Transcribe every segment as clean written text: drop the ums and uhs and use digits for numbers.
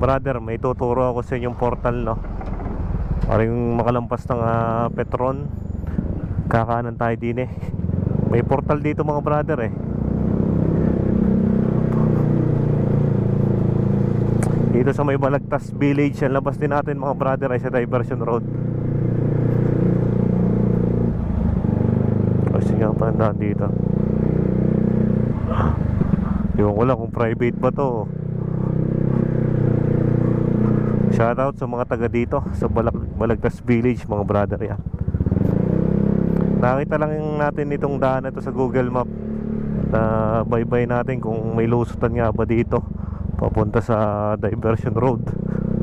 brother, may tuturo ako sa inyong portal, no? Para yung makalampas ng Petron, kakanan tayo din eh. May portal dito mga brother eh. Dito sa may Balagtas Village, ang labas din natin mga brother ay sa Diversion Road. Kasi nga pa nandaan dito. Ewan ko lang kung private ba to. Shoutout sa mga taga dito sa Balagtas Village mga brother yan. Nakita lang natin itong daan na ito sa Google Map. Bye-bye natin kung may lusutan nga ba dito papunta sa Diversion Road,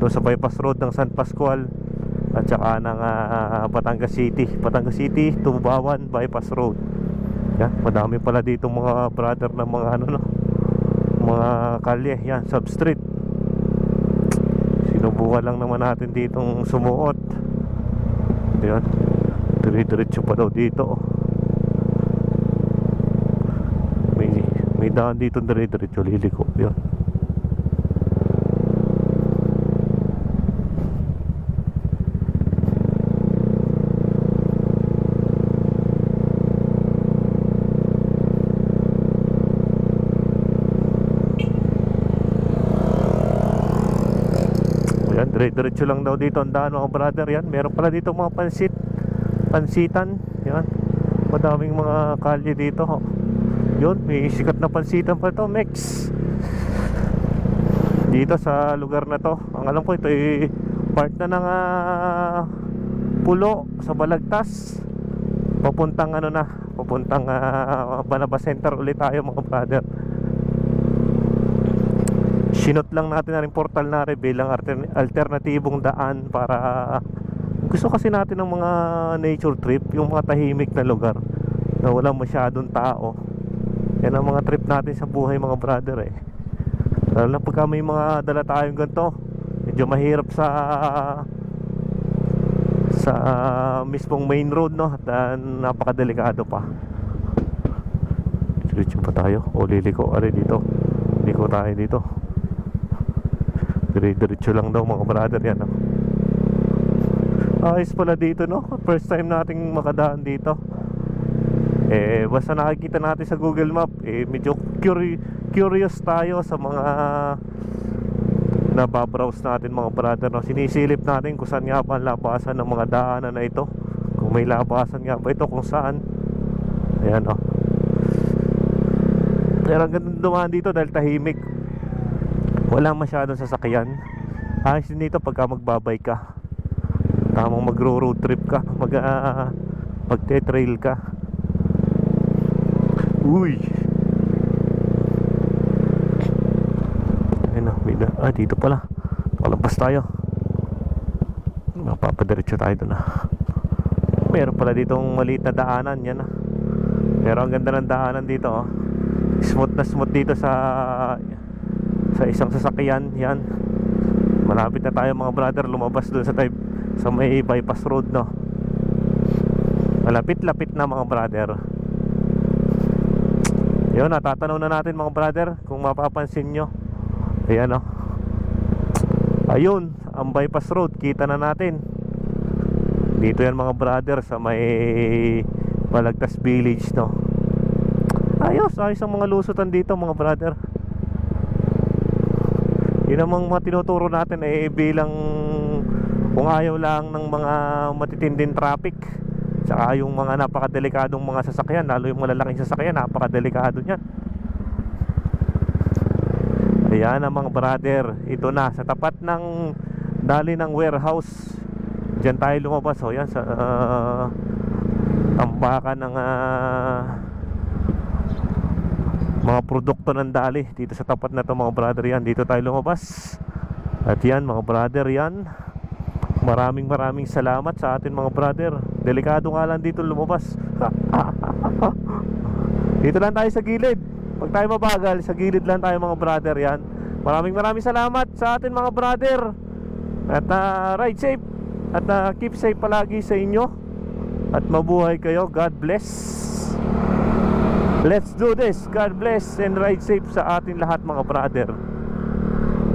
doon sa bypass road ng San Pascual at saka ng Batangas City to Bubawan bypass road. Yan, madami pala dito mga brother na mga ano no, mga kalye yan, substreet. Sinubukan lang naman natin ditong sumuot. Yan, dire-diretso pa daw dito. May daan dito dire-diretso, liliko. Yan. Diretso lang daw dito ang daan mga brother. Yan, meron pala dito mga pansitan. Yan, madaming mga kalye dito. Yun, may sikat na pansitan pa to, Mex. Dito sa lugar na to, ang alam ko ito ay part na ng pulo sa Balagtas. Papuntang ano na, papuntang Banaba Center ulit tayo mga brother. Sinot lang natin na rin portal na rin bilang alternatibong daan para gusto kasi natin ng mga nature trip, yung mga tahimik na lugar na walang masyadong tao. Yan ang mga trip natin sa buhay mga brother eh. Lalo na pagka may mga dala tayong ganito, medyo mahirap sa mismong main road, no? At napakadelikado pa. Diretso pa tayo o liliko ari dito, liko tayo dito. Diretso lang daw mga brother yan, no? Ayos pala dito, no? First time nating makadaan dito. Basta nakikita natin sa Google Map, medyo curious tayo sa mga nababrowse natin mga brother, no? Sinisilip natin kung saan nga ba ang labasan ng mga daanan na ito, kung may labasan nga ba ito, kung saan. Ayan, no? Pero ang ganda dumaan dito dahil tahimik, wala masyadong sasakyan. Ayos din dito pagka magbabay ka, tamang magro-road trip ka, magte-trail ka. Uy, ayun na, dito pala. Palampas tayo. Mapapadiretso tayo doon na. Meron pala ditong maliit na daanan. Yan na. Pero ang ganda ng daanan dito, oh. Smooth na smooth dito sa isang sasakyan. Yan, malapit na tayo mga brother lumabas doon sa may bypass road, no? Malapit-lapit na mga brother. Yun, natatanaw na natin mga brother, kung mapapansin nyo. Ayan, no? Ayun, ang bypass road, kita na natin. Dito yan mga brother sa may Balagtas Village, no? Ayos ang mga lusutan dito mga brother. Yun ang mga tinuturo natin bilang kung ayaw lang ng mga matitinding traffic, saka yung mga napakadelikadong mga sasakyan, lalo yung malalaking sasakyan, napakadelikado niyan. Ayan ang mga brother, ito na sa tapat ng dali ng warehouse. Diyan tayo lumabas, yan sa tambakan ng mga produkto ng dali. Dito sa tapat na to mga brother, yan, dito tayo lumabas. At yan mga brother, yan, maraming salamat sa atin mga brother. Delikado nga lang dito lumabas. Dito lang tayo sa gilid. Pag tayo mabagal, sa gilid lang tayo mga brother, yan. Maraming salamat sa atin mga brother. At ride safe. At keep safe palagi sa inyo. At mabuhay kayo. God bless. Let's do this. God bless and ride safe sa atin lahat mga brother.